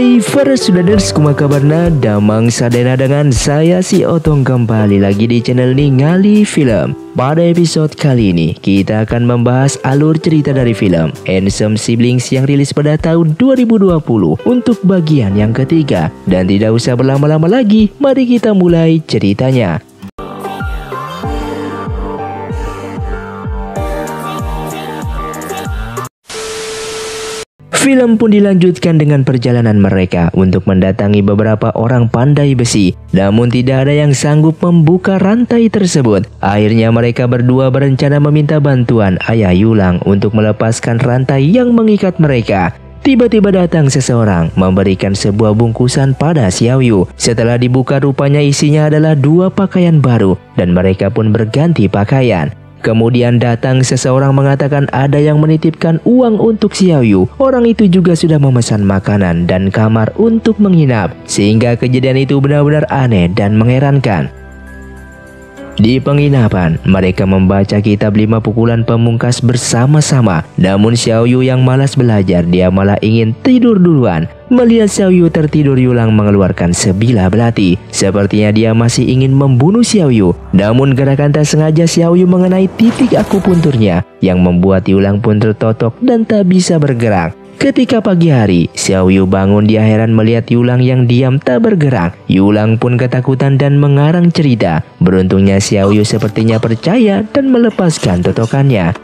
Hai para Sudaders, kuma kabarna damang sadena dengan saya si Otong kembali lagi di channel Ningali Film. Pada episode kali ini kita akan membahas alur cerita dari film Handsome Siblings yang rilis pada tahun 2020 untuk bagian yang ketiga. Dan tidak usah berlama-lama lagi, mari kita mulai ceritanya. Film pun dilanjutkan dengan perjalanan mereka untuk mendatangi beberapa orang pandai besi. Namun tidak ada yang sanggup membuka rantai tersebut. Akhirnya mereka berdua berencana meminta bantuan Ayah Yulang untuk melepaskan rantai yang mengikat mereka. Tiba-tiba datang seseorang memberikan sebuah bungkusan pada Xiaoyu. Setelah dibuka rupanya isinya adalah 2 pakaian baru dan mereka pun berganti pakaian. Kemudian datang seseorang mengatakan ada yang menitipkan uang untuk Xiaoyu. Orang itu juga sudah memesan makanan dan kamar untuk menginap. Sehingga kejadian itu benar-benar aneh dan mengherankan. Di penginapan, mereka membaca kitab 5 pukulan pamungkas bersama-sama. Namun Xiaoyu yang malas belajar, dia malah ingin tidur duluan. Melihat Xiaoyu tertidur, Yulang mengeluarkan sebilah belati. Sepertinya dia masih ingin membunuh Xiaoyu. Namun gerakan tak sengaja Xiaoyu mengenai titik akupunturnya, yang membuat Yulang pun tertotok dan tak bisa bergerak. Ketika pagi hari, Xiaoyu bangun, dia heran melihat Yulang yang diam tak bergerak. Yulang pun ketakutan dan mengarang cerita. Beruntungnya Xiaoyu sepertinya percaya dan melepaskan totokannya.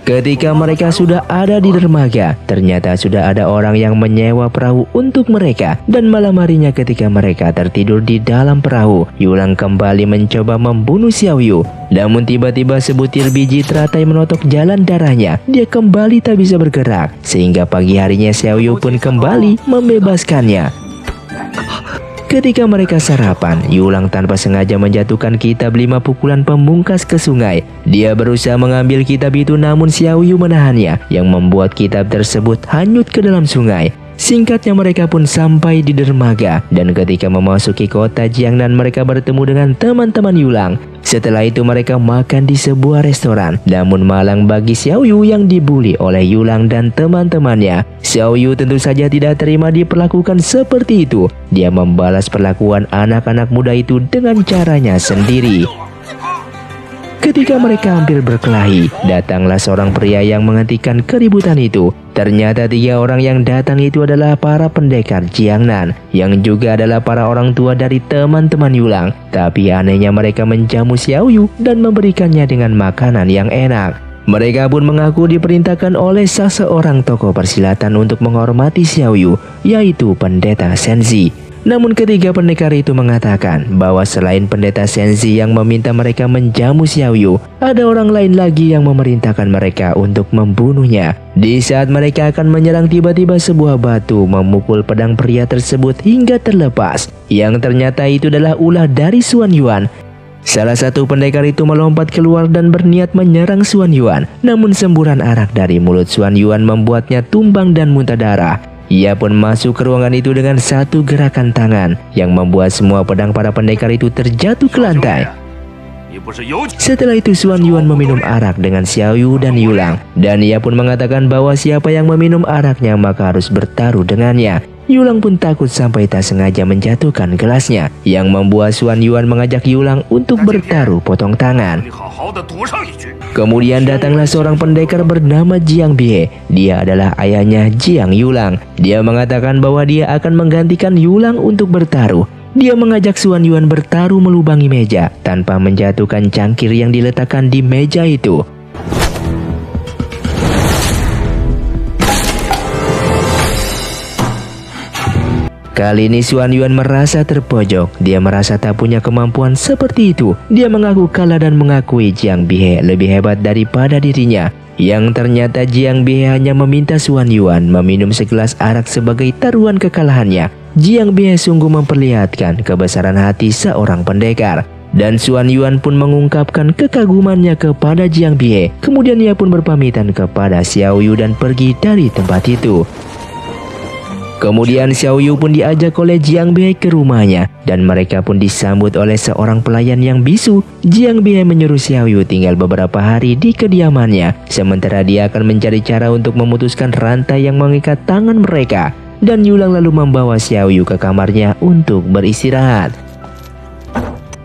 Ketika mereka sudah ada di dermaga, ternyata sudah ada orang yang menyewa perahu untuk mereka. Dan malam harinya ketika mereka tertidur di dalam perahu, Yulang kembali mencoba membunuh Xiaoyu. Namun tiba-tiba sebutir biji teratai menotok jalan darahnya. Dia kembali tak bisa bergerak. Sehingga pagi harinya Xiaoyu pun kembali membebaskannya. Ketika mereka sarapan, Yulang tanpa sengaja menjatuhkan kitab 5 pukulan pamungkas ke sungai. Dia berusaha mengambil kitab itu namun Xiaoyu menahannya, yang membuat kitab tersebut hanyut ke dalam sungai. Singkatnya mereka pun sampai di dermaga, dan ketika memasuki kota Jiangnan mereka bertemu dengan teman-teman Yulang. Setelah itu mereka makan di sebuah restoran. Namun malang bagi Xiaoyu yang dibuli oleh Yulang dan teman-temannya. Xiaoyu tentu saja tidak terima diperlakukan seperti itu. Dia membalas perlakuan anak-anak muda itu dengan caranya sendiri. Ketika mereka hampir berkelahi, datanglah seorang pria yang menghentikan keributan itu. Ternyata 3 orang yang datang itu adalah para pendekar Jiangnan, yang juga adalah para orang tua dari teman-teman Yulang. Tapi anehnya mereka menjamu Xiaoyu dan memberikannya dengan makanan yang enak. Mereka pun mengaku diperintahkan oleh seseorang tokoh persilatan untuk menghormati Xiaoyu, yaitu Pendeta Shenzi. Namun ketiga pendekar itu mengatakan bahwa selain Pendeta Shenzi yang meminta mereka menjamu Xiaoyu, ada orang lain lagi yang memerintahkan mereka untuk membunuhnya. Di saat mereka akan menyerang, tiba-tiba sebuah batu memukul pedang pria tersebut hingga terlepas, yang ternyata itu adalah ulah dari Xuan Yuan. Salah satu pendekar itu melompat keluar dan berniat menyerang Xuan Yuan. Namun semburan arak dari mulut Xuan Yuan membuatnya tumbang dan muntah darah. Ia pun masuk ke ruangan itu dengan satu gerakan tangan yang membuat semua pedang para pendekar itu terjatuh ke lantai. Setelah itu Xuan Yuan meminum arak dengan Xiaoyu dan Yulang, dan ia pun mengatakan bahwa siapa yang meminum araknya maka harus bertaruh dengannya. Yulang pun takut sampai tak sengaja menjatuhkan gelasnya, yang membuat Xuan Yuan mengajak Yulang untuk bertaruh potong tangan. Kemudian datanglah seorang pendekar bernama Jiang Bie. Dia adalah ayahnya Jiang Yulang. Dia mengatakan bahwa dia akan menggantikan Yulang untuk bertaruh. Dia mengajak Xuan Yuan bertaruh melubangi meja tanpa menjatuhkan cangkir yang diletakkan di meja itu. Kali ini Xuan Yuan merasa terpojok. Dia merasa tak punya kemampuan seperti itu. Dia mengaku kalah dan mengakui Jiang Bie lebih hebat daripada dirinya. Yang ternyata Jiang Bie hanya meminta Xuan Yuan meminum segelas arak sebagai taruhan kekalahannya. Jiang Bie sungguh memperlihatkan kebesaran hati seorang pendekar. Dan Xuan Yuan pun mengungkapkan kekagumannya kepada Jiang Bie. Kemudian ia pun berpamitan kepada Xiaoyu dan pergi dari tempat itu. Kemudian Xiaoyu pun diajak oleh Jiang Bie ke rumahnya, dan mereka pun disambut oleh seorang pelayan yang bisu. Jiang Bie menyuruh Xiaoyu tinggal beberapa hari di kediamannya, sementara dia akan mencari cara untuk memutuskan rantai yang mengikat tangan mereka. dan Yulang lalu membawa Xiao Yu ke kamarnya untuk beristirahat.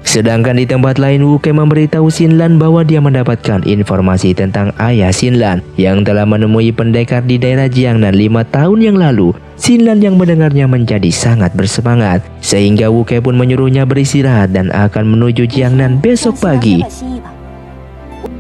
Sedangkan di tempat lain, Wu Kei memberitahu Xinlan bahwa dia mendapatkan informasi tentang ayah Xinlan yang telah menemui pendekar di daerah Jiangnan 5 tahun yang lalu. Xinlan yang mendengarnya menjadi sangat bersemangat, sehingga Wu Kei pun menyuruhnya beristirahat dan akan menuju Jiangnan besok pagi.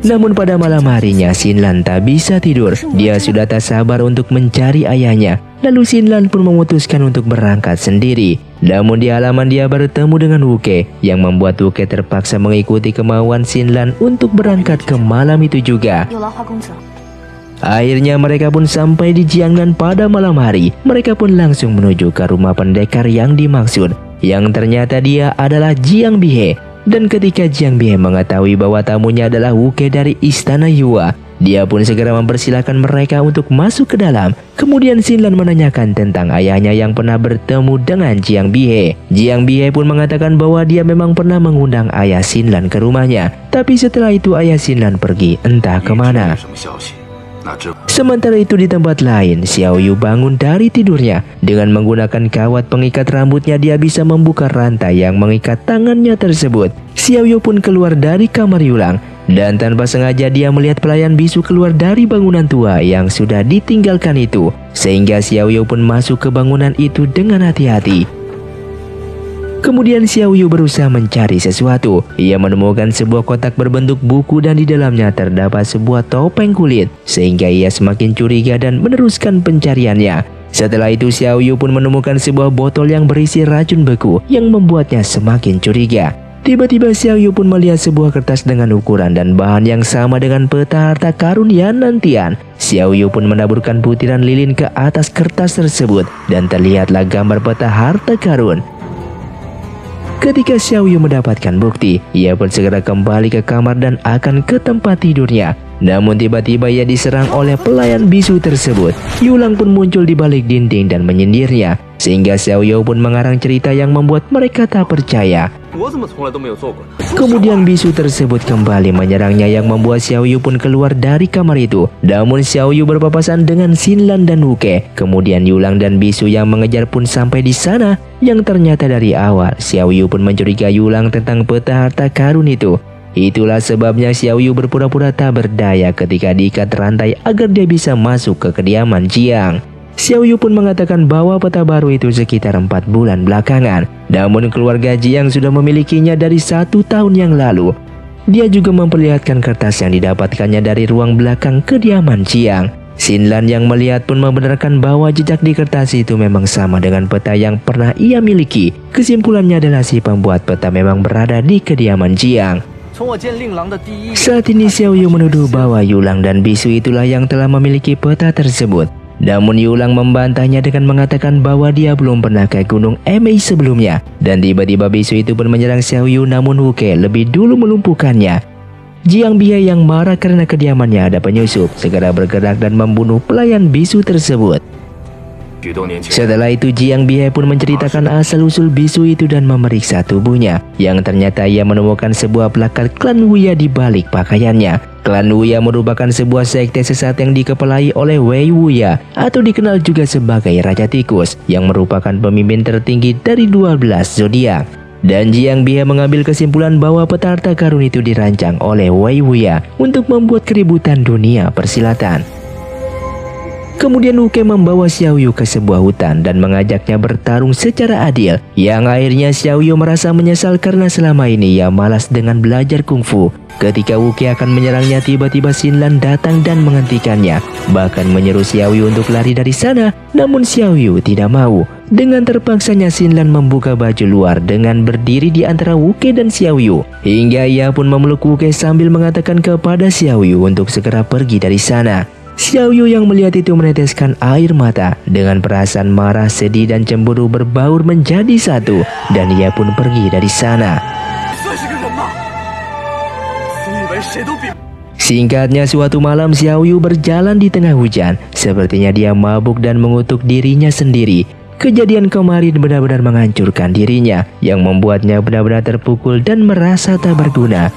Namun pada malam harinya Xinlan tak bisa tidur. Dia sudah tak sabar untuk mencari ayahnya. Lalu Xinlan pun memutuskan untuk berangkat sendiri. Namun di halaman dia bertemu dengan Wu Kei, yang membuat Wu Kei terpaksa mengikuti kemauan Xinlan untuk berangkat ke malam itu juga. Akhirnya mereka pun sampai di Jiangnan pada malam hari. Mereka pun langsung menuju ke rumah pendekar yang dimaksud, yang ternyata dia adalah Jiang Bihe. Dan ketika Jiang Bihe mengetahui bahwa tamunya adalah Wu Kei dari istana Yua, dia pun segera mempersilahkan mereka untuk masuk ke dalam. Kemudian Xinlan menanyakan tentang ayahnya yang pernah bertemu dengan Jiang Bihe. Jiang Bihe pun mengatakan bahwa dia memang pernah mengundang ayah Xinlan ke rumahnya. Tapi setelah itu ayah Xinlan pergi entah kemana. Sementara itu di tempat lain, Xiao Yu bangun dari tidurnya. Dengan menggunakan kawat pengikat rambutnya, dia bisa membuka rantai yang mengikat tangannya tersebut. Xiao Yu pun keluar dari kamar Yulang, dan tanpa sengaja dia melihat pelayan bisu keluar dari bangunan tua yang sudah ditinggalkan itu. Sehingga Xiao Yu pun masuk ke bangunan itu dengan hati-hati. Kemudian Xiao Yu berusaha mencari sesuatu. Ia menemukan sebuah kotak berbentuk buku dan di dalamnya terdapat sebuah topeng kulit. Sehingga ia semakin curiga dan meneruskan pencariannya. Setelah itu Xiao Yu pun menemukan sebuah botol yang berisi racun beku yang membuatnya semakin curiga. Tiba-tiba Xiao Yu pun melihat sebuah kertas dengan ukuran dan bahan yang sama dengan peta harta karun Yannan Tian. Xiao Yu pun menaburkan butiran lilin ke atas kertas tersebut dan terlihatlah gambar peta harta karun. Ketika Xiao Yu mendapatkan bukti, ia pun segera kembali ke kamar dan akan ke tempat tidurnya. Namun tiba-tiba ia diserang oleh pelayan bisu tersebut. Yulang pun muncul di balik dinding dan menyindirnya, sehingga Xiao Yu pun mengarang cerita yang membuat mereka tak percaya. Kemudian bisu tersebut kembali menyerangnya yang membuat Xiao Yu pun keluar dari kamar itu. Namun Xiao Yu berpapasan dengan Xinlan dan Wu Kei. Kemudian Yulang dan bisu yang mengejar pun sampai di sana. Yang ternyata dari awal Xiao Yu pun mencurigai Yulang tentang peta harta karun itu. Itulah sebabnya Xiao Yu berpura-pura tak berdaya ketika diikat rantai agar dia bisa masuk ke kediaman Jiang. Xiao Yu pun mengatakan bahwa peta baru itu sekitar 4 bulan belakangan. Namun keluarga Jiang sudah memilikinya dari 1 tahun yang lalu. Dia juga memperlihatkan kertas yang didapatkannya dari ruang belakang kediaman Jiang. Xinlan yang melihat pun membenarkan bahwa jejak di kertas itu memang sama dengan peta yang pernah ia miliki. Kesimpulannya adalah si pembuat peta memang berada di kediaman Jiang. Saat ini Xiao Yu menuduh bahwa Yulang dan bisu itulah yang telah memiliki peta tersebut. Namun Yulang membantahnya dengan mengatakan bahwa dia belum pernah ke Gunung Emei sebelumnya. Dan tiba-tiba bisu itu pun menyerang Xiao Yu, namun Wu Kei lebih dulu melumpuhkannya. Jiang Bihe yang marah karena kediamannya ada penyusup segera bergerak dan membunuh pelayan bisu tersebut. Setelah itu Jiang Bihe pun menceritakan asal-usul bisu itu dan memeriksa tubuhnya, yang ternyata ia menemukan sebuah plakat klan Wuya di balik pakaiannya. Klan Wuya merupakan sebuah sekte sesat yang dikepalai oleh Wei Wuya, atau dikenal juga sebagai Raja Tikus, yang merupakan pemimpin tertinggi dari 12 zodiak. Dan Jiang Bihe mengambil kesimpulan bahwa peta harta karun itu dirancang oleh Wei Wuya untuk membuat keributan dunia persilatan. Kemudian Wu Kei membawa Xiao Yu ke sebuah hutan dan mengajaknya bertarung secara adil. Yang akhirnya Xiao Yu merasa menyesal karena selama ini ia malas dengan belajar kungfu. Ketika Wu Kei akan menyerangnya, tiba-tiba Xinlan datang dan menghentikannya. Bahkan menyeru Xiao Yu untuk lari dari sana. Namun Xiao Yu tidak mau. Dengan terpaksanya Xinlan membuka baju luar dengan berdiri di antara Wu Kei dan Xiao Yu. Hingga ia pun memeluk Wu Kei sambil mengatakan kepada Xiao Yu untuk segera pergi dari sana. Xiao Yu yang melihat itu meneteskan air mata. Dengan perasaan marah, sedih, dan cemburu berbaur menjadi satu. Dan ia pun pergi dari sana. Singkatnya, suatu malam Xiao Yu berjalan di tengah hujan. Sepertinya dia mabuk dan mengutuk dirinya sendiri. Kejadian kemarin benar-benar menghancurkan dirinya, yang membuatnya benar-benar terpukul dan merasa tak berguna.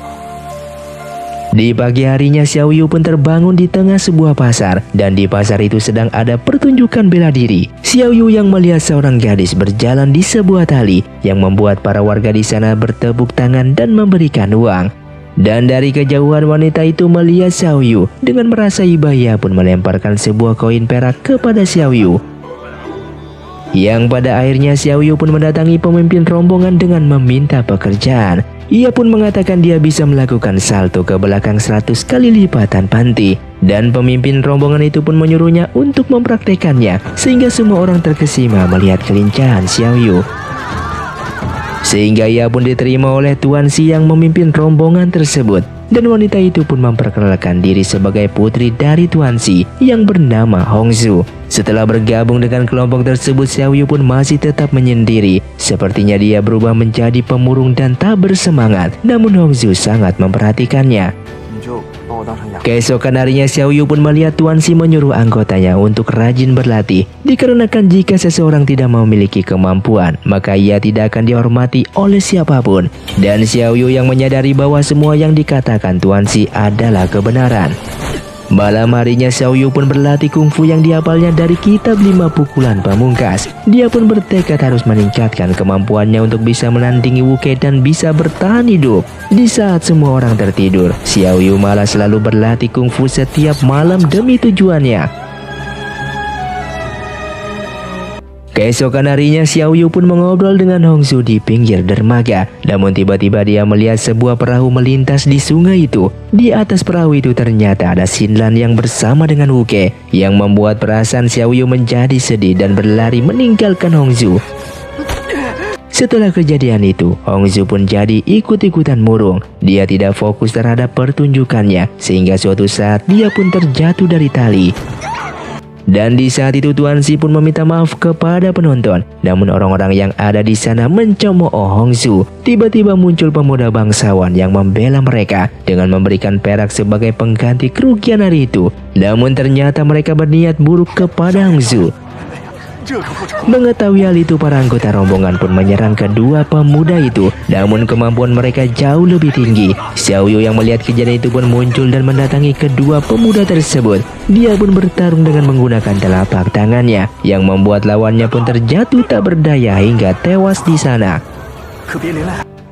Di pagi harinya Xiao Yu pun terbangun di tengah sebuah pasar, dan di pasar itu sedang ada pertunjukan bela diri. Xiao Yu yang melihat seorang gadis berjalan di sebuah tali yang membuat para warga di sana bertepuk tangan dan memberikan uang. Dan dari kejauhan wanita itu melihat Xiao Yu, dengan merasa iba ia pun melemparkan sebuah koin perak kepada Xiao Yu. Yang pada akhirnya Xiao Yu pun mendatangi pemimpin rombongan dengan meminta pekerjaan. Ia pun mengatakan dia bisa melakukan salto ke belakang 100 kali lipatan panti. Dan pemimpin rombongan itu pun menyuruhnya untuk mempraktekannya, sehingga semua orang terkesima melihat kelincahan Xiao Yu. Sehingga ia pun diterima oleh Tuan Si yang memimpin rombongan tersebut. Dan wanita itu pun memperkenalkan diri sebagai putri dari Tuan Si yang bernama Hongzhu. Setelah bergabung dengan kelompok tersebut, Xiao Yu pun masih tetap menyendiri. Sepertinya dia berubah menjadi pemurung dan tak bersemangat. Namun Hongzhu sangat memperhatikannya. Keesokan harinya Xiao Yu pun melihat Tuan Si menyuruh anggotanya untuk rajin berlatih. Dikarenakan jika seseorang tidak memiliki kemampuan, maka ia tidak akan dihormati oleh siapapun. Dan Xiao Yu yang menyadari bahwa semua yang dikatakan Tuan Si adalah kebenaran. Malam harinya Xiao Yu pun berlatih kungfu yang dihafalnya dari kitab 5 pukulan pamungkas. Dia pun bertekad harus meningkatkan kemampuannya untuk bisa menandingi Wuke dan bisa bertahan hidup. Di saat semua orang tertidur, Xiao Yu malah selalu berlatih kungfu setiap malam demi tujuannya. Keesokan harinya Xiao Yu pun mengobrol dengan Hongzhu di pinggir dermaga. Namun tiba-tiba dia melihat sebuah perahu melintas di sungai itu. Di atas perahu itu ternyata ada Xinlan yang bersama dengan Wuke, yang membuat perasaan Xiao Yu menjadi sedih dan berlari meninggalkan Hongzhu. Setelah kejadian itu, Hongzhu pun jadi ikut-ikutan murung. Dia tidak fokus terhadap pertunjukannya, sehingga suatu saat dia pun terjatuh dari tali. Dan di saat itu Tuan Si pun meminta maaf kepada penonton. Namun orang-orang yang ada di sana mencemooh Hongzhu. Tiba-tiba muncul pemuda bangsawan yang membela mereka dengan memberikan perak sebagai pengganti kerugian hari itu. Namun ternyata mereka berniat buruk kepada Hongzhu. Mengetahui hal itu, para anggota rombongan pun menyerang kedua pemuda itu. Namun kemampuan mereka jauh lebih tinggi. Xiao Yu yang melihat kejadian itu pun muncul dan mendatangi kedua pemuda tersebut. Dia pun bertarung dengan menggunakan telapak tangannya, yang membuat lawannya pun terjatuh tak berdaya hingga tewas di sana.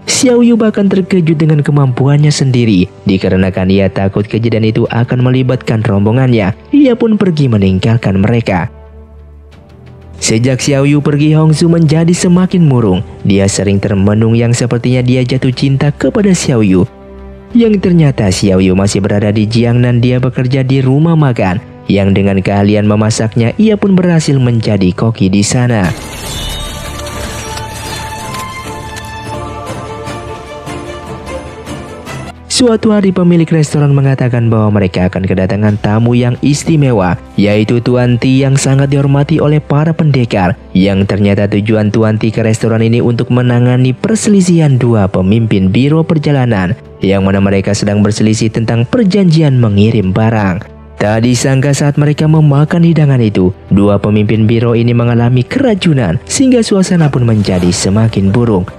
Xiao Yu bahkan terkejut dengan kemampuannya sendiri. Dikarenakan ia takut kejadian itu akan melibatkan rombongannya, ia pun pergi meninggalkan mereka. Sejak Xiao Yu pergi, Hongzhu menjadi semakin murung. Dia sering termenung yang sepertinya dia jatuh cinta kepada Xiao Yu. Yang ternyata Xiao Yu masih berada di Jiangnan. Dia bekerja di rumah makan, yang dengan keahlian memasaknya ia pun berhasil menjadi koki di sana. Suatu hari pemilik restoran mengatakan bahwa mereka akan kedatangan tamu yang istimewa, yaitu Tuan Ti yang sangat dihormati oleh para pendekar. Yang ternyata tujuan Tuan Ti ke restoran ini untuk menangani perselisihan dua pemimpin biro perjalanan, yang mana mereka sedang berselisih tentang perjanjian mengirim barang. Tak disangka saat mereka memakan hidangan itu, dua pemimpin biro ini mengalami keracunan, sehingga suasana pun menjadi semakin buruk.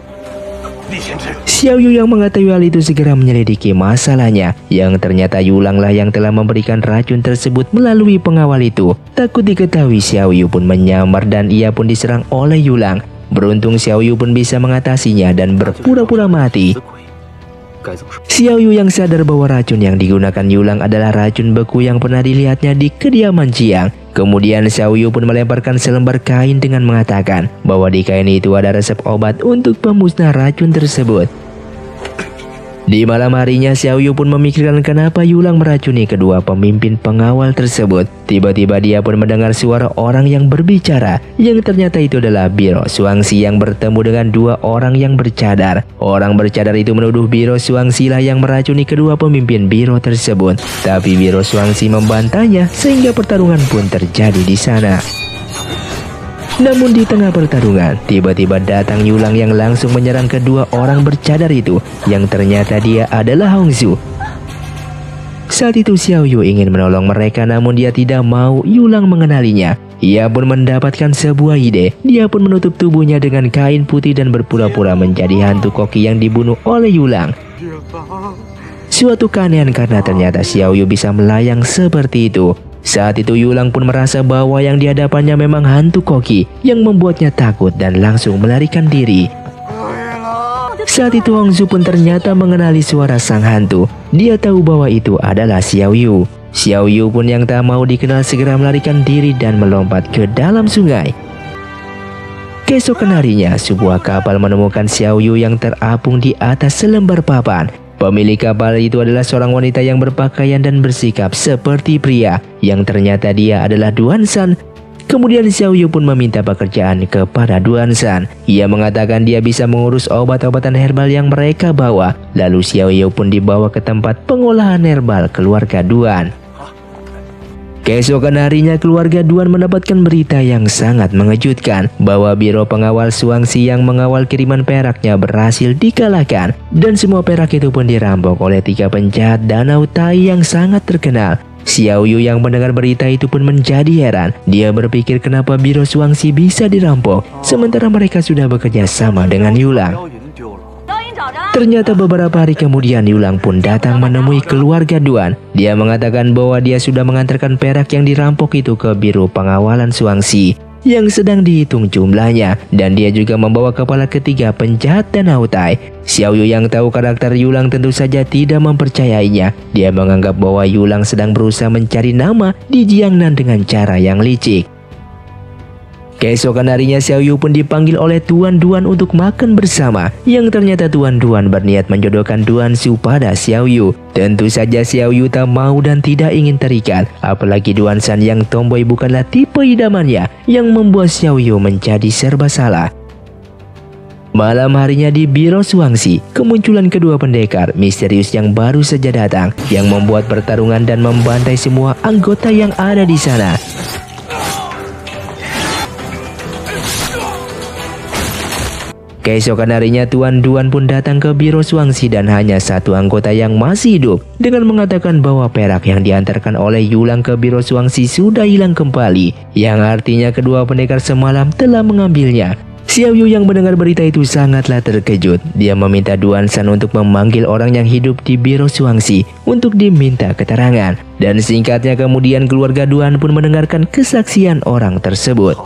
Xiao Yu yang mengetahui hal itu segera menyelidiki masalahnya, yang ternyata Yulang lah yang telah memberikan racun tersebut melalui pengawal itu. Takut diketahui, Xiao Yu pun menyamar dan ia pun diserang oleh Yulang. Beruntung Xiao Yu pun bisa mengatasinya dan berpura-pura mati. Xiao Yu yang sadar bahwa racun yang digunakan Yulang adalah racun beku yang pernah dilihatnya di kediaman Jiang. Kemudian Xiao Yu pun melemparkan selembar kain dengan mengatakan bahwa di kain itu ada resep obat untuk pemusnah racun tersebut. Di malam harinya Xiao Yu pun memikirkan kenapa Yulang meracuni kedua pemimpin pengawal tersebut. Tiba-tiba dia pun mendengar suara orang yang berbicara, yang ternyata itu adalah Biro Xuangxi yang bertemu dengan dua orang yang bercadar. Orang bercadar itu menuduh Biro Xuangxi lah yang meracuni kedua pemimpin biro tersebut. Tapi Biro Xuangxi membantahnya, sehingga pertarungan pun terjadi di sana. Namun di tengah pertarungan, tiba-tiba datang Yulang yang langsung menyerang kedua orang bercadar itu, yang ternyata dia adalah Hongzhu. Saat itu Xiao Yu ingin menolong mereka, namun dia tidak mau Yulang mengenalinya. Ia pun mendapatkan sebuah ide. Dia pun menutup tubuhnya dengan kain putih dan berpura-pura menjadi hantu koki yang dibunuh oleh Yulang. Suatu keanehan karena ternyata Xiao Yu bisa melayang seperti itu. Saat itu Yulang pun merasa bahwa yang di hadapannya memang hantu koki yang membuatnya takut dan langsung melarikan diri. Saat itu Hongzhu pun ternyata mengenali suara sang hantu. Dia tahu bahwa itu adalah Xiao Yu. Xiao Yu pun yang tak mau dikenal segera melarikan diri dan melompat ke dalam sungai. Keesokan harinya, sebuah kapal menemukan Xiao Yu yang terapung di atas selembar papan. Pemilik kapal itu adalah seorang wanita yang berpakaian dan bersikap seperti pria, yang ternyata dia adalah Duan Shan. Kemudian Xiao Yu pun meminta pekerjaan kepada Duan Shan. Ia mengatakan dia bisa mengurus obat-obatan herbal yang mereka bawa. Lalu Xiao Yu pun dibawa ke tempat pengolahan herbal keluarga Duan. Keesokan harinya keluarga Duan mendapatkan berita yang sangat mengejutkan bahwa biro pengawal Shuangxi yang mengawal kiriman peraknya berhasil dikalahkan dan semua perak itu pun dirampok oleh 3 penjahat danau Tai yang sangat terkenal. Xiao Yu yang mendengar berita itu pun menjadi heran. Dia berpikir kenapa biro Shuangxi bisa dirampok sementara mereka sudah bekerja sama dengan Yulang. Ternyata beberapa hari kemudian Yulang pun datang menemui keluarga Duan. Dia mengatakan bahwa dia sudah mengantarkan perak yang dirampok itu ke biro pengawalan Shuangxi yang sedang dihitung jumlahnya, dan dia juga membawa kepala ketiga penjahat danau Tai. Xiao Yu yang tahu karakter Yulang tentu saja tidak mempercayainya. Dia menganggap bahwa Yulang sedang berusaha mencari nama di Jiangnan dengan cara yang licik. Keesokan harinya Xiao Yu pun dipanggil oleh Tuan Duan untuk makan bersama, yang ternyata Tuan Duan berniat menjodohkan Duan Shu pada Xiao Yu. Tentu saja Xiao Yu tak mau dan tidak ingin terikat, apalagi Duan Shan yang tomboy bukanlah tipe idamannya, yang membuat Xiao Yu menjadi serba salah. Malam harinya di biro Shuangxi, kemunculan kedua pendekar misterius yang baru saja datang, yang membuat pertarungan dan membantai semua anggota yang ada di sana. Keesokan harinya Tuan Duan pun datang ke biro Shuangxi dan hanya satu anggota yang masih hidup, dengan mengatakan bahwa perak yang diantarkan oleh Yulang ke biro Shuangxi sudah hilang kembali, yang artinya kedua pendekar semalam telah mengambilnya. Xiao Yu yang mendengar berita itu sangatlah terkejut. Dia meminta Duan Shan untuk memanggil orang yang hidup di biro Shuangxi untuk diminta keterangan, dan singkatnya kemudian keluarga Duan pun mendengarkan kesaksian orang tersebut.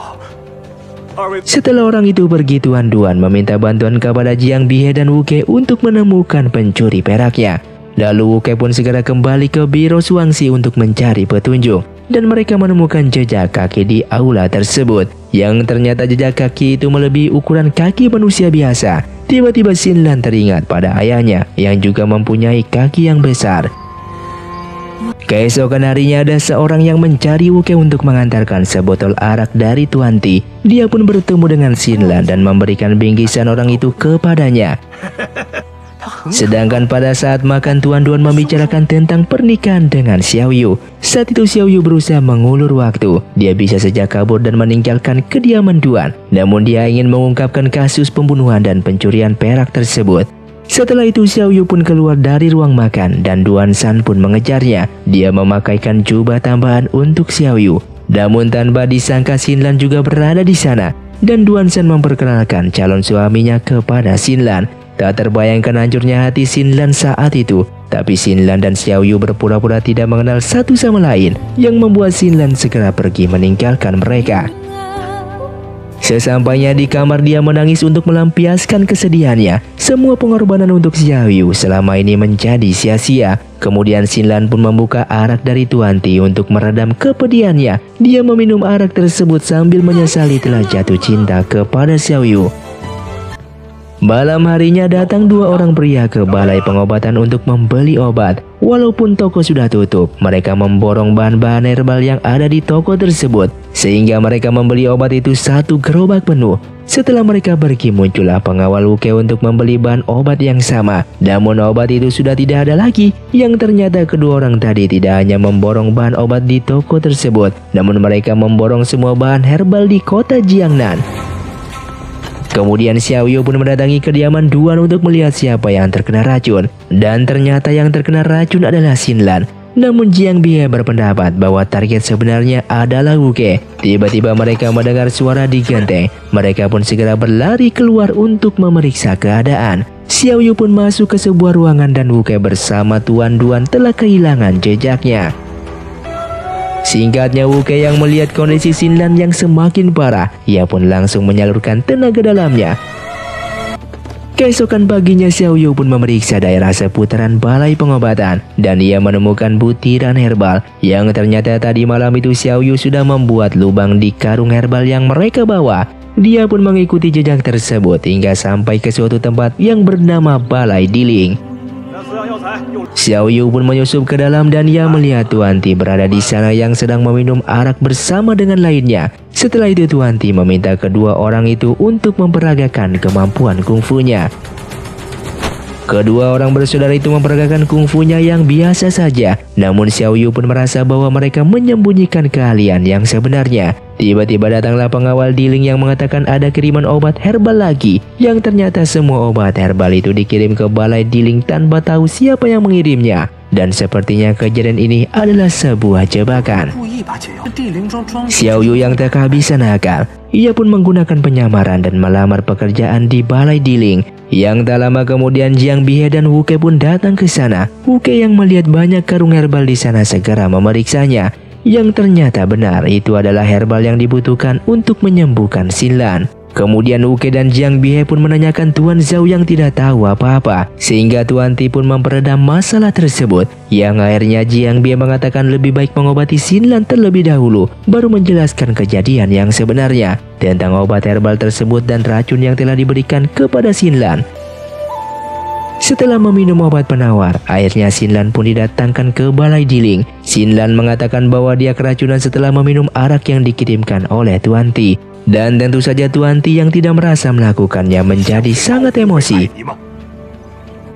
Setelah orang itu pergi, Tuan Duan meminta bantuan kepada Jiang Bihe dan Wu Ke untuk menemukan pencuri peraknya. Lalu Wu Ke pun segera kembali ke biro Shuangxi untuk mencari petunjuk, dan mereka menemukan jejak kaki di aula tersebut, yang ternyata jejak kaki itu melebihi ukuran kaki manusia biasa. Tiba-tiba Xin Lan teringat pada ayahnya yang juga mempunyai kaki yang besar. Keesokan harinya ada seorang yang mencari Wu Ke untuk mengantarkan sebotol arak dari Tuan Ti. Dia pun bertemu dengan Xin Lan dan memberikan bingkisan orang itu kepadanya. Sedangkan pada saat makan Tuan Duan membicarakan tentang pernikahan dengan Xiao Yu. Saat itu Xiao Yu berusaha mengulur waktu. Dia bisa saja kabur dan meninggalkan kediaman Duan, namun dia ingin mengungkapkan kasus pembunuhan dan pencurian perak tersebut. Setelah itu Xiao Yu pun keluar dari ruang makan dan Duan Shan pun mengejarnya. Dia memakaikan jubah tambahan untuk Xiao Yu. Namun tanpa disangka Xin Lan juga berada di sana, dan Duan Shan memperkenalkan calon suaminya kepada Xin Lan. Tak terbayangkan hancurnya hati Xin Lan saat itu. Tapi Xin Lan dan Xiao Yu berpura-pura tidak mengenal satu sama lain, yang membuat Xin Lan segera pergi meninggalkan mereka. Sesampainya di kamar, dia menangis untuk melampiaskan kesedihannya. Semua pengorbanan untuk Xiao Yu selama ini menjadi sia-sia. Kemudian Xin Lan pun membuka arak dari Tuan Ti untuk meredam kepedihannya. Dia meminum arak tersebut sambil menyesali telah jatuh cinta kepada Xiao Yu. Malam harinya datang dua orang pria ke balai pengobatan untuk membeli obat. Walaupun toko sudah tutup, mereka memborong bahan-bahan herbal yang ada di toko tersebut, sehingga mereka membeli obat itu satu gerobak penuh. Setelah mereka pergi, muncullah pengawal Wu Ke untuk membeli bahan obat yang sama. Namun obat itu sudah tidak ada lagi. Yang ternyata kedua orang tadi tidak hanya memborong bahan obat di toko tersebut, namun mereka memborong semua bahan herbal di kota Jiangnan. Kemudian Xiao Yu pun mendatangi kediaman Duan untuk melihat siapa yang terkena racun. Dan ternyata yang terkena racun adalah Xin Lan. Namun Jiang Bihe berpendapat bahwa target sebenarnya adalah Wu Ke. Tiba-tiba mereka mendengar suara di genteng. Mereka pun segera berlari keluar untuk memeriksa keadaan. Xiao Yu pun masuk ke sebuah ruangan dan Wu Kei bersama Tuan Duan telah kehilangan jejaknya. Singkatnya, Wu Kei yang melihat kondisi Xin Lan yang semakin parah, ia pun langsung menyalurkan tenaga dalamnya. Keesokan paginya, Xiao Yu pun memeriksa daerah seputaran balai pengobatan dan ia menemukan butiran herbal yang ternyata tadi malam itu Xiao Yu sudah membuat lubang di karung herbal yang mereka bawa. Dia pun mengikuti jejak tersebut hingga sampai ke suatu tempat yang bernama Balai Diling. Xiao Yu pun menyusup ke dalam dan ia melihat Tuan Ti berada di sana yang sedang meminum arak bersama dengan lainnya. Setelah itu Tuan Ti meminta kedua orang itu untuk memperagakan kemampuan kungfunya. Kedua orang bersaudara itu memperagakan kungfunya yang biasa saja. Namun Xiao Yu pun merasa bahwa mereka menyembunyikan keahlian yang sebenarnya. Tiba-tiba datanglah pengawal Diling yang mengatakan ada kiriman obat herbal lagi. Yang ternyata semua obat herbal itu dikirim ke Balai Diling tanpa tahu siapa yang mengirimnya. Dan sepertinya kejadian ini adalah sebuah jebakan. Xiao Yu yang tak kehabisan akal, ia pun menggunakan penyamaran dan melamar pekerjaan di Balai Diling. Yang tak lama kemudian Jiang Bihe dan Wu Kei pun datang ke sana. Wu Kei yang melihat banyak karung herbal di sana segera memeriksanya. Yang ternyata benar itu adalah herbal yang dibutuhkan untuk menyembuhkan Xin Lan. Kemudian Wu Kei dan Jiang Bihe pun menanyakan Tuan Zhao yang tidak tahu apa-apa, sehingga Tuan Ti pun memperedam masalah tersebut. Yang akhirnya Jiang Bihe mengatakan lebih baik mengobati Xin Lan terlebih dahulu, baru menjelaskan kejadian yang sebenarnya tentang obat herbal tersebut dan racun yang telah diberikan kepada Xin Lan. Setelah meminum obat penawar, akhirnya Xin Lan pun didatangkan ke Balai Diling. Xin Lan mengatakan bahwa dia keracunan setelah meminum arak yang dikirimkan oleh Tuan Ti. Dan tentu saja Tuan Ti yang tidak merasa melakukannya menjadi sangat emosi.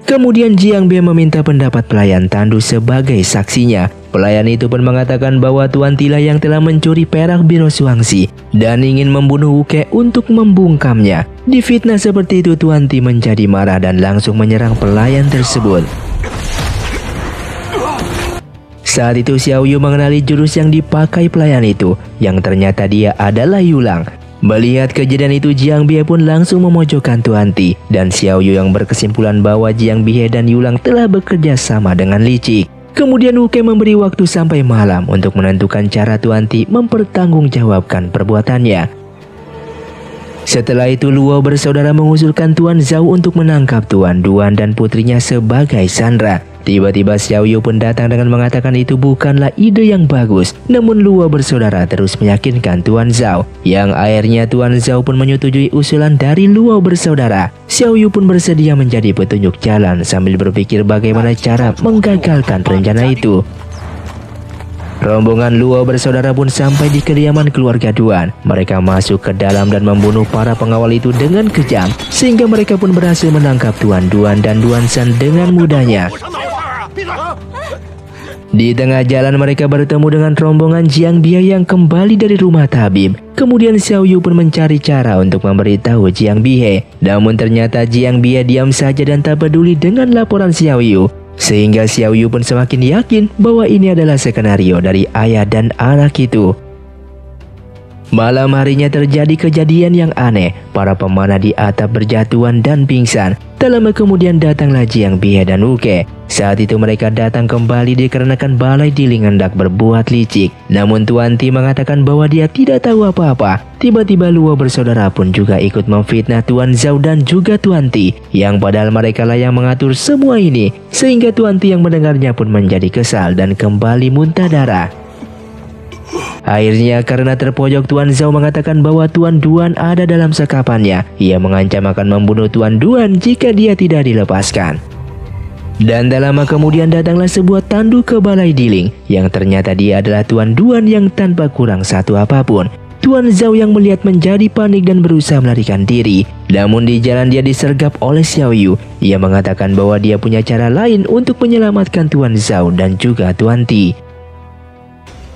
Kemudian Jiang Bihe meminta pendapat pelayan Tandu sebagai saksinya. Pelayan itu pun mengatakan bahwa Tuan Ti lah yang telah mencuri perak Biro Suangsi dan ingin membunuh Wu Kei untuk membungkamnya. Difitnah seperti itu Tuan Ti menjadi marah dan langsung menyerang pelayan tersebut. Saat itu Xiao Yu mengenali jurus yang dipakai pelayan itu, yang ternyata dia adalah Yulang. Melihat kejadian itu, Jiang Bihe pun langsung memojokkan Tuan Ti, dan Xiao Yu yang berkesimpulan bahwa Jiang Bihe dan Yulang telah bekerja sama dengan licik. Kemudian Wu Kei memberi waktu sampai malam untuk menentukan cara Tuan Ti mempertanggungjawabkan perbuatannya. Setelah itu Luo bersaudara mengusulkan Tuan Zhao untuk menangkap Tuan Duan dan putrinya sebagai sandera. Tiba-tiba Xiao Yu pun datang dengan mengatakan itu bukanlah ide yang bagus. Namun Luo bersaudara terus meyakinkan Tuan Zhao. Yang akhirnya Tuan Zhao pun menyetujui usulan dari Luo bersaudara. Xiao Yu pun bersedia menjadi petunjuk jalan sambil berpikir bagaimana cara menggagalkan rencana itu. Rombongan Luo bersaudara pun sampai di kediaman keluarga Duan. Mereka masuk ke dalam dan membunuh para pengawal itu dengan kejam, sehingga mereka pun berhasil menangkap Tuan Duan dan Duan Shan dengan mudahnya. Di tengah jalan mereka bertemu dengan rombongan Jiang Bihe yang kembali dari rumah tabib. Kemudian Xiao Yu pun mencari cara untuk memberitahu Jiang Bihe. Namun ternyata Jiang Bihe diam saja dan tak peduli dengan laporan Xiao Yu. Sehingga Xiao Yu pun semakin yakin bahwa ini adalah skenario dari ayah dan anak itu. Malam harinya terjadi kejadian yang aneh. Para pemanah di atap berjatuhan dan pingsan. Tak lama kemudian datanglah Jiang Bihe dan Wu Kei. Saat itu mereka datang kembali dikarenakan Balai Diling hendak berbuat licik. Namun Tuan Ti mengatakan bahwa dia tidak tahu apa-apa. Tiba-tiba Luo bersaudara pun juga ikut memfitnah Tuan Zhao dan juga Tuan Ti, yang padahal mereka lah yang mengatur semua ini. Sehingga Tuan Ti yang mendengarnya pun menjadi kesal dan kembali muntah darah. Akhirnya karena terpojok Tuan Zhao mengatakan bahwa Tuan Duan ada dalam sekapannya. Ia mengancam akan membunuh Tuan Duan jika dia tidak dilepaskan. Dan tak lama kemudian datanglah sebuah tandu ke Balai Diling, yang ternyata dia adalah Tuan Duan yang tanpa kurang satu apapun. Tuan Zhao yang melihat menjadi panik dan berusaha melarikan diri. Namun di jalan dia disergap oleh Xiao Yu. Ia mengatakan bahwa dia punya cara lain untuk menyelamatkan Tuan Zhao dan juga Tuan Ti.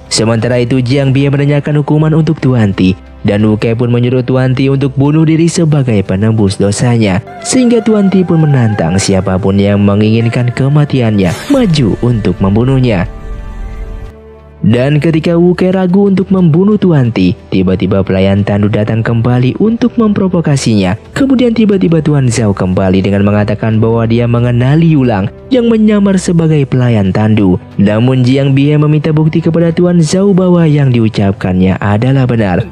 Sementara itu Jiang Bihe menanyakan hukuman untuk Tuan Ti, dan Wu Kei pun menyuruh Tuan Ti untuk bunuh diri sebagai penembus dosanya. Sehingga Tuan Ti pun menantang siapapun yang menginginkan kematiannya maju untuk membunuhnya. Dan ketika Wuke ragu untuk membunuh Tuan Ti, tiba-tiba pelayan tandu datang kembali untuk memprovokasinya. Kemudian tiba-tiba Tuan Zhao kembali dengan mengatakan bahwa dia mengenali Yulang yang menyamar sebagai pelayan tandu. Namun Jiang Bie meminta bukti kepada Tuan Zhao bahwa yang diucapkannya adalah benar.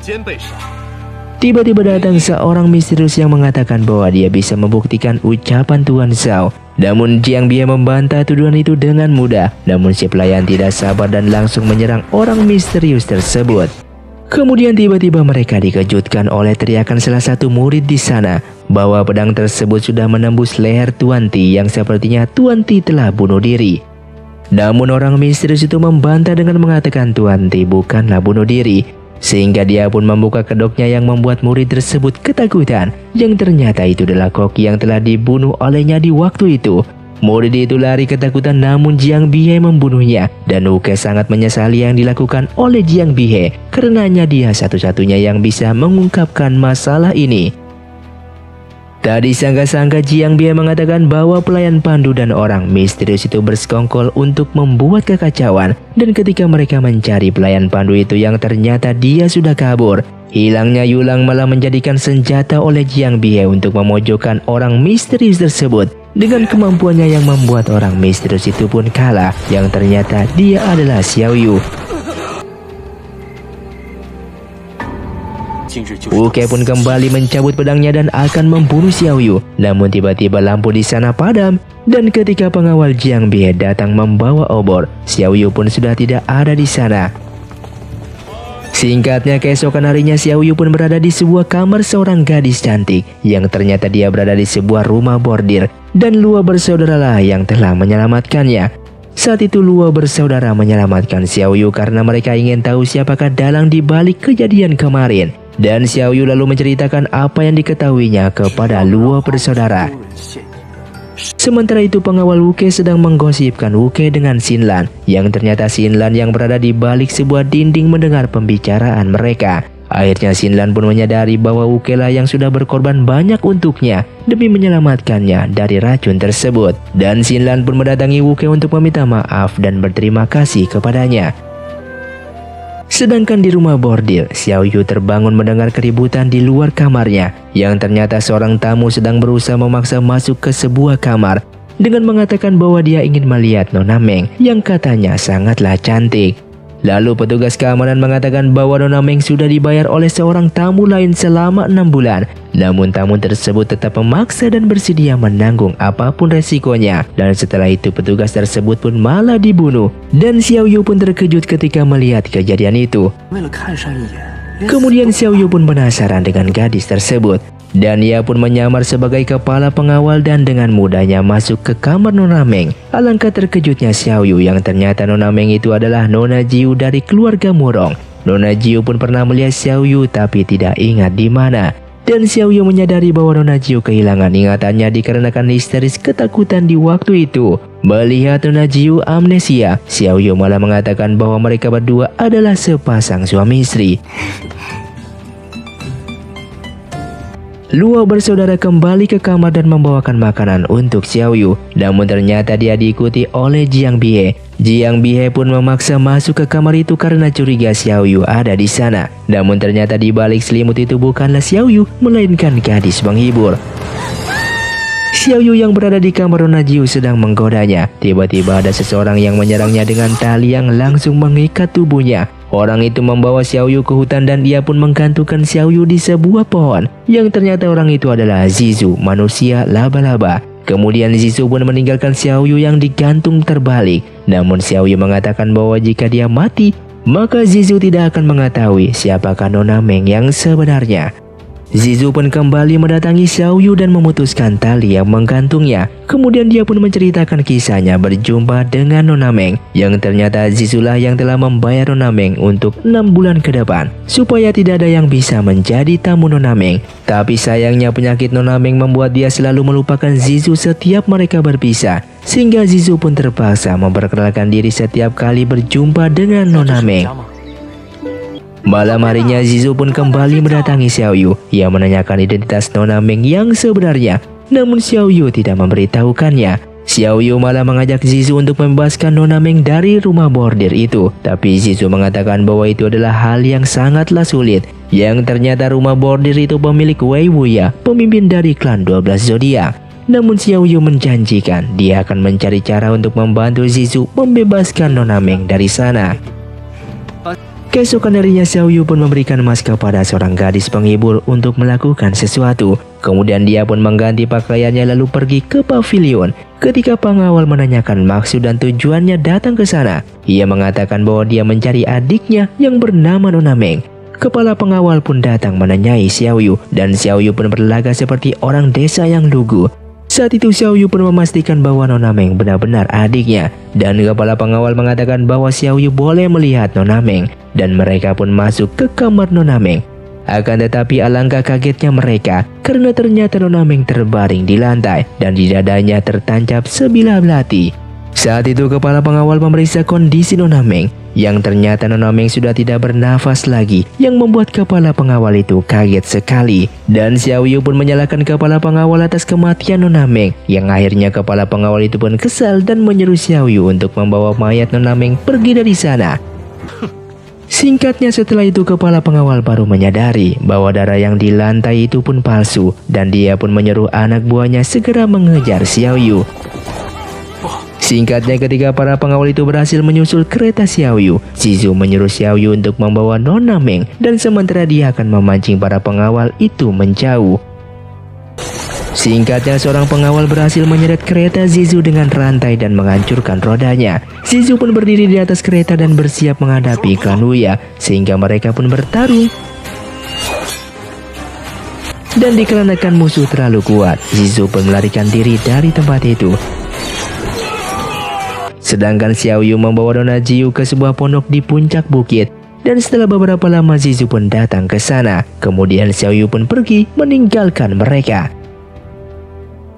Tiba-tiba datang seorang misterius yang mengatakan bahwa dia bisa membuktikan ucapan Tuan Zhao. Namun Jiang Bie membantah tuduhan itu dengan mudah. Namun si pelayan tidak sabar dan langsung menyerang orang misterius tersebut. Kemudian tiba-tiba mereka dikejutkan oleh teriakan salah satu murid di sana bahwa pedang tersebut sudah menembus leher Tuan Ti yang sepertinya Tuan Ti telah bunuh diri. Namun orang misterius itu membantah dengan mengatakan Tuan Ti bukanlah bunuh diri. Sehingga dia pun membuka kedoknya yang membuat murid tersebut ketakutan. Yang ternyata itu adalah koki yang telah dibunuh olehnya di waktu itu. Murid itu lari ketakutan namun Jiang Bie membunuhnya. Dan Wuke sangat menyesali yang dilakukan oleh Jiang Bie. Karenanya dia satu-satunya yang bisa mengungkapkan masalah ini. Tak disangka-sangka Jiang Bie mengatakan bahwa pelayan pandu dan orang misterius itu bersekongkol untuk membuat kekacauan. Dan ketika mereka mencari pelayan pandu itu yang ternyata dia sudah kabur. Hilangnya Yulang malah menjadikan senjata oleh Jiang Bie untuk memojokkan orang misterius tersebut. Dengan kemampuannya yang membuat orang misterius itu pun kalah. Yang ternyata dia adalah Xiao Yu. Wuke pun kembali mencabut pedangnya dan akan membunuh Xiao Yu. Namun tiba-tiba lampu di sana padam. Dan ketika pengawal Jiang Bie datang membawa obor, Xiao Yu pun sudah tidak ada di sana. Singkatnya keesokan harinya Xiao Yu pun berada di sebuah kamar seorang gadis cantik. Yang ternyata dia berada di sebuah rumah bordir. Dan Luo bersaudaralah yang telah menyelamatkannya. Saat itu Luo bersaudara menyelamatkan Xiao Yu karena mereka ingin tahu siapakah dalang di balik kejadian kemarin. Dan Xiao Yu lalu menceritakan apa yang diketahuinya kepada Luo bersaudara. Sementara itu pengawal Wuke sedang menggosipkan Wuke dengan Xinlan. Yang ternyata Xinlan yang berada di balik sebuah dinding mendengar pembicaraan mereka. Akhirnya Xinlan pun menyadari bahwa Wuke lah yang sudah berkorban banyak untuknya demi menyelamatkannya dari racun tersebut. Dan Xinlan pun mendatangi Wuke untuk meminta maaf dan berterima kasih kepadanya. Sedangkan di rumah bordil, Xiao Yu terbangun mendengar keributan di luar kamarnya. Yang ternyata seorang tamu sedang berusaha memaksa masuk ke sebuah kamar dengan mengatakan bahwa dia ingin melihat Nona Meng yang katanya sangatlah cantik. Lalu petugas keamanan mengatakan bahwa Nona Meng sudah dibayar oleh seorang tamu lain selama 6 bulan. Namun tamu tersebut tetap memaksa dan bersedia menanggung apapun resikonya. Dan setelah itu petugas tersebut pun malah dibunuh. Dan Xiao Yu pun terkejut ketika melihat kejadian itu. Kemudian Xiao Yu pun penasaran dengan gadis tersebut. Dan ia pun menyamar sebagai kepala pengawal dan dengan mudahnya masuk ke kamar Nona Meng. Alangkah terkejutnya Xiao Yu yang ternyata Nona Meng itu adalah Nona Jiu dari keluarga Murong. Nona Jiu pun pernah melihat Xiao Yu tapi tidak ingat di mana. Dan Xiao Yu menyadari bahwa Nona Jiu kehilangan ingatannya dikarenakan histeris ketakutan di waktu itu. Melihat Nona Jiu amnesia, Xiao Yu malah mengatakan bahwa mereka berdua adalah sepasang suami istri. Luo bersaudara kembali ke kamar dan membawakan makanan untuk Xiao Yu. Namun ternyata dia diikuti oleh Jiang Bie. Jiang Bie pun memaksa masuk ke kamar itu karena curiga Xiao Yu ada di sana. Namun ternyata di balik selimut itu bukanlah Xiao Yu, melainkan gadis penghibur. Xiao Yu yang berada di kamar Nona Jiu sedang menggodanya. Tiba-tiba ada seseorang yang menyerangnya dengan tali yang langsung mengikat tubuhnya. Orang itu membawa Xiao Yu ke hutan dan dia pun menggantungkan Xiao Yu di sebuah pohon. Yang ternyata orang itu adalah Zizu, manusia laba-laba. Kemudian Zizu pun meninggalkan Xiao Yu yang digantung terbalik. Namun Xiao Yu mengatakan bahwa jika dia mati, maka Zizu tidak akan mengetahui siapakah Nona Meng yang sebenarnya. Zizu pun kembali mendatangi Xiao Yu dan memutuskan tali yang menggantungnya. Kemudian dia pun menceritakan kisahnya berjumpa dengan Nona Meng. Yang ternyata Zizu lah yang telah membayar Nona Meng untuk 6 bulan ke depan supaya tidak ada yang bisa menjadi tamu Nona Meng. Tapi sayangnya penyakit Nona Meng membuat dia selalu melupakan Zizu setiap mereka berpisah. Sehingga Zizu pun terpaksa memperkenalkan diri setiap kali berjumpa dengan Nona Meng. Malam harinya Zizu pun kembali mendatangi Xiao Yu. Ia menanyakan identitas Nona Meng yang sebenarnya. Namun Xiao Yu tidak memberitahukannya. Xiao Yu malah mengajak Zizu untuk membebaskan Nona Meng dari rumah bordir itu. Tapi Zizu mengatakan bahwa itu adalah hal yang sangatlah sulit. Yang ternyata rumah bordir itu pemilik Wei Wuya, pemimpin dari klan 12 zodiak. Namun Xiao Yu menjanjikan dia akan mencari cara untuk membantu Zizu membebaskan Nona Meng dari sana. Keesokan harinya Xiao Yu pun memberikan emas kepada seorang gadis penghibur untuk melakukan sesuatu. Kemudian dia pun mengganti pakaiannya lalu pergi ke pavilion. Ketika pengawal menanyakan maksud dan tujuannya datang ke sana, ia mengatakan bahwa dia mencari adiknya yang bernama Nona Meng. Kepala pengawal pun datang menanyai Xiao Yu dan Xiao Yu pun berlagak seperti orang desa yang lugu. Saat itu Xiao Yu pun memastikan bahwa Nona Meng benar-benar adiknya, dan kepala pengawal mengatakan bahwa Xiao Yu boleh melihat Nona Meng, dan mereka pun masuk ke kamar Nona Meng. Akan tetapi alangkah kagetnya mereka karena ternyata Nona Meng terbaring di lantai dan di dadanya tertancap sebilah belati. Saat itu kepala pengawal memeriksa kondisi Nona Meng, yang ternyata Nona Meng sudah tidak bernafas lagi, yang membuat kepala pengawal itu kaget sekali. Dan Xiao Yu pun menyalahkan kepala pengawal atas kematian Nona Meng, yang akhirnya kepala pengawal itu pun kesal dan menyuruh Xiao Yu untuk membawa mayat Nona Meng pergi dari sana. Singkatnya setelah itu kepala pengawal baru menyadari bahwa darah yang di lantai itu pun palsu, dan dia pun menyuruh anak buahnya segera mengejar Xiao Yu. Singkatnya ketika para pengawal itu berhasil menyusul kereta Xiao Yu, Zizu menyuruh Xiao Yu untuk membawa Nona Meng, dan sementara dia akan memancing para pengawal itu menjauh. Singkatnya seorang pengawal berhasil menyeret kereta Zizu dengan rantai dan menghancurkan rodanya. Zizu pun berdiri di atas kereta dan bersiap menghadapi klan Wuya, sehingga mereka pun bertarung. Dan dikarenakan musuh terlalu kuat, Zizu pun melarikan diri dari tempat itu. Sedangkan Xiao Yu membawa Nona Jiu ke sebuah pondok di puncak bukit. Dan setelah beberapa lama Zizu pun datang ke sana. Kemudian Xiao Yu pun pergi meninggalkan mereka.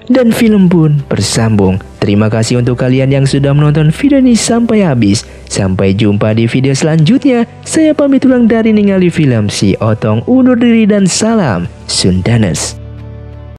Dan film pun bersambung. Terima kasih untuk kalian yang sudah menonton video ini sampai habis. Sampai jumpa di video selanjutnya. Saya pamit ulang dari ningali film Si Otong undur diri dan salam Sundaners.